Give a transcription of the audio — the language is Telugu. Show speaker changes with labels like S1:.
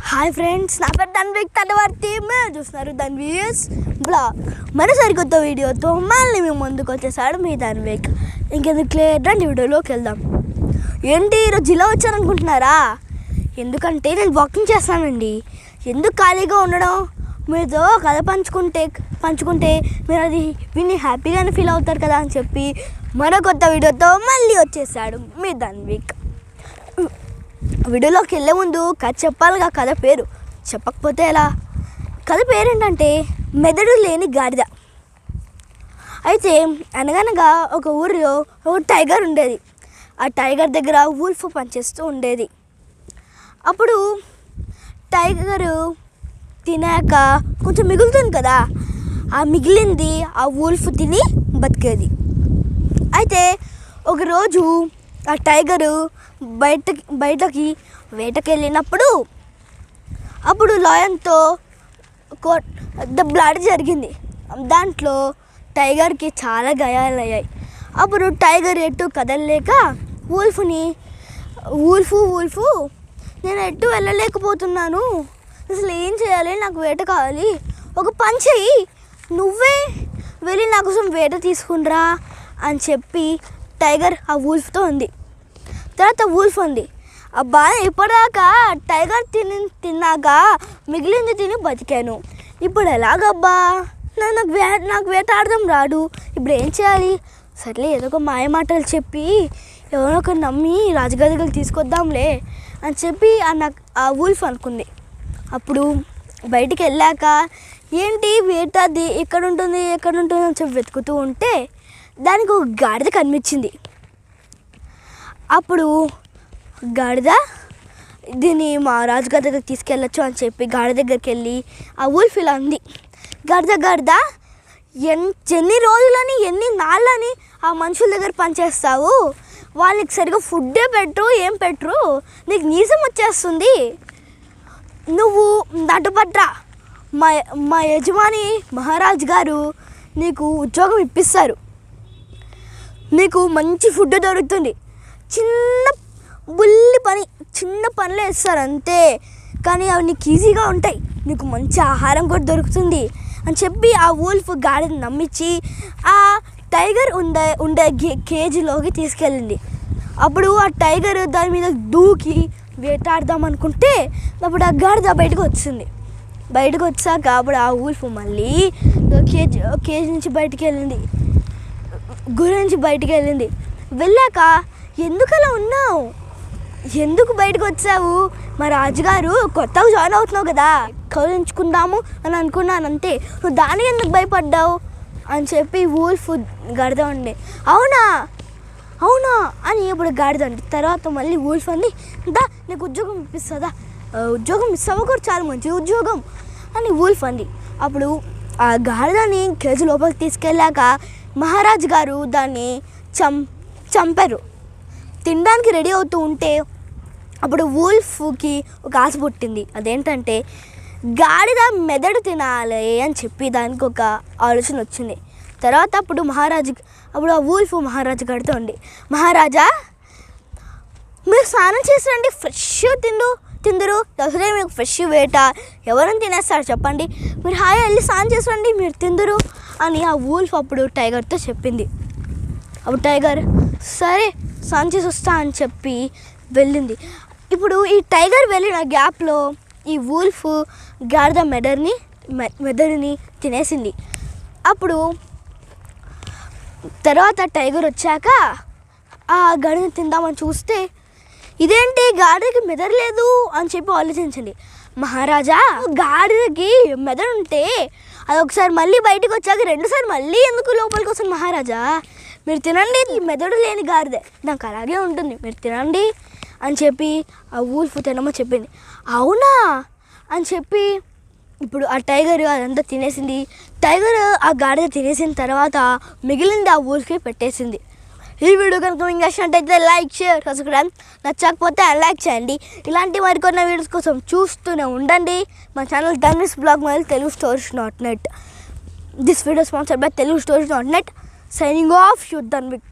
S1: హాయ్ ఫ్రెండ్స్, నా పేరు ధన్విక్ తడవర్తి. మీరు చూస్తున్నారు ధన్వీస్ బ్లాగ్. మరి సరికొత్త వీడియోతో మళ్ళీ మేము ముందుకు వచ్చేసాడు మీ ధన్విక్. ఇంకెందుకు రండి వీడియోలోకి వెళ్దాం. ఏంటి ఈరోజు ఇలా వచ్చారనుకుంటున్నారా? ఎందుకంటే నేను వాకింగ్ చేస్తానండి. ఎందుకు ఖాళీగా ఉండడం, మీతో కథ పంచుకుంటే మీరు అది విని హ్యాపీగానే ఫీల్ అవుతారు కదా అని చెప్పి మరో కొత్త వీడియోతో మళ్ళీ వచ్చేసాడు మీ ధన్విక్. వీడియోలోకి వెళ్ళే ముందు కథ చెప్పాలిగా. కథ పేరు చెప్పకపోతే ఎలా? కథ పేరు ఏంటంటే మెదడు లేని గాడిద. అయితే అనగనగా ఒక ఊరిలో ఒక టైగర్ ఉండేది. ఆ టైగర్ దగ్గర వూల్ఫ్ పనిచేస్తూ ఉండేది. అప్పుడు టైగరు తినాక కొంచెం మిగులుతుంది కదా, ఆ మిగిలింది ఆ వూల్ఫ్ తిని బతికేది. అయితే ఒకరోజు ఆ టైగరు బయటకి వేటకి వెళ్ళినప్పుడు అప్పుడు లయన్తో దెబ్బలాట జరిగింది. దాంట్లో టైగర్కి చాలా గాయాలయ్యాయి. అప్పుడు టైగర్ ఎటు కదలలేక వూల్ఫ్ నేను ఎటు వెళ్ళలేకపోతున్నాను, అసలు ఏం చేయాలి, నాకు వేట కావాలి, ఒక పని చెయ్యి, నువ్వే వెళ్ళి నా కోసం వేట తీసుకునిరా అని చెప్పి టైగర్ ఆ వూల్ఫ్తో ఉంది. తర్వాత వూల్ఫ్ ఉంది, అబ్బా ఇప్పటిదాకా టైగర్ తిన్నాక మిగిలింది తిని బతికాను, ఇప్పుడు ఎలాగబ్బా, నాకు వేటాడడం రాడు, ఇప్పుడు ఏం చేయాలి? సర్లే ఏదో ఒక మాయ మాటలు చెప్పి ఎవరో ఒకరు నమ్మి రాజుగారి దగ్గరికి తీసుకొద్దాంలే అని చెప్పి ఆ వూల్ఫ్ అనుకుంది. అప్పుడు బయటికి వెళ్ళాక ఏంటి వేటది ఎక్కడ ఉంటుంది అని చెప్పి వెతుకుతూ ఉంటే దానికి ఒక గాడిద కనిపించింది. అప్పుడు గాడిద దీన్ని మా రాజుగారి దగ్గరికి తీసుకెళ్ళచ్చు అని చెప్పి గాడిద దగ్గరికి వెళ్ళి ఆ వూల్ఫ్ ఇలా ఉంది, గాడిద ఎన్ని రోజులని ఎన్ని నాళ్ళని ఆ మనుషుల దగ్గర పనిచేస్తావు, వాళ్ళకి సరిగ్గా ఫుడ్డే పెట్టరు, ఏం పెట్టరు, నీకు నీరసం వచ్చేస్తుంది, నువ్వు నటుపట్రా, మా యజమాని మహారాజు గారు నీకు ఉద్యోగం ఇప్పిస్తారు, నీకు మంచి ఫుడ్ దొరుకుతుంది, చిన్న పనులు వేస్తారు అంతే, కానీ అవి నీకు ఈజీగా ఉంటాయి, నీకు మంచి ఆహారం కూడా దొరుకుతుంది అని చెప్పి ఆ వూల్ఫ్ గాడిని నమ్మించి ఆ టైగర్ ఉండే కేజీలోకి తీసుకెళ్ళింది. అప్పుడు ఆ టైగర్ దాని మీద దూకి వేటాడదాం అనుకుంటే అప్పుడు ఆ గాడిద బయటకు వచ్చాక అప్పుడు ఆ వూల్ఫ్ మళ్ళీ కేజీ నుంచి బయటికి వెళ్ళింది, గురి నుంచి బయటికి వెళ్ళాక ఎందుకలా ఉన్నావు, ఎందుకు బయటకు వచ్చావు, మా రాజుగారు కొత్తగా జాయిన్ అవుతున్నావు కదా, కౌలించుకుందాము అని అనుకున్నాను అంతే, నువ్వు దానికి ఎందుకు భయపడ్డావు అని చెప్పి వూల్ఫ్ గాడిద ఉండే. అవునా అని ఇప్పుడు గాడిద అండి. తర్వాత మళ్ళీ వూల్ఫ్ అంది, నీకు ఉద్యోగం ఇప్పిస్తుందా, ఉద్యోగం ఇస్తావా కూడా, చాలా మంచి ఉద్యోగం అని వూల్ఫ్ అంది. అప్పుడు ఆ గాడిదని కేజీ లోపలికి తీసుకెళ్ళాక మహారాజు గారు దాన్ని చంపారు. తినడానికి రెడీ అవుతూ ఉంటే అప్పుడు వూల్ఫ్కి ఒక ఆశ పుట్టింది. అదేంటంటే గాడిద మెదడు తినాలి అని చెప్పి దానికి ఒక ఆలోచన వచ్చింది. తర్వాత అప్పుడు ఆ వూల్ఫ్ మహారాజు గారితో ఉండి, మహారాజా మీరు స్నానం చేసిరండి, ఫ్రెష్ తిందరు, అసలే మీకు ఫ్రెష్ వేట, ఎవరైనా తినేస్తారు చెప్పండి, మీరు హాయిగా వెళ్ళి స్నానం చేసిరండి, మీరు తిందరు అని ఆ వూల్ఫ్ అప్పుడు టైగర్తో చెప్పింది. అప్పుడు టైగర్ సరే స్నానం చేసి వస్తా అని చెప్పి వెళ్ళింది. ఇప్పుడు ఈ టైగర్ వెళ్ళిన గ్యాప్లో ఈ వూల్ఫ్ గాడిద మెదడుని తినేసింది. అప్పుడు తర్వాత టైగర్ వచ్చాక ఆ గాడిదని తిందామని చూస్తే ఇదేంటి గాడిదకి మెదడు లేదు అని చెప్పి ఆలోచించండి. మహారాజా గాడిదకి మెదడు ఉంటే అది ఒకసారి మళ్ళీ బయటకు వచ్చాక రెండుసార్లు మళ్ళీ ఎందుకు లోపలికి వస్తుంది, మహారాజా మీరు తినండి, ఈ మెదడు లేని గాడిదే నాకు అలాగే ఉంటుంది, మీరు తినండి అని చెప్పి ఆ వూల్ఫ్ తినమని చెప్పింది. అవునా అని చెప్పి ఇప్పుడు ఆ టైగర్ అదంతా తినేసింది. టైగర్ ఆ గాడిద తినేసిన తర్వాత మిగిలింది ఆ వూల్ఫ్కి పెట్టేసింది. ఈ వీడియో కనుక మీకు నచ్చినట్టయితే లైక్, షేర్, సబ్స్క్రైబ్, నచ్చకపోతే అన్లైక్ చేయండి. ఇలాంటి మరికొన్న వీడియోస్ కోసం చూస్తూనే ఉండండి మా ఛానల్ ధన్విస్ బ్లాగ్ మరియు telugustories.net. This video is sponsored by telugustories.net. Signing off, you Dhanvik.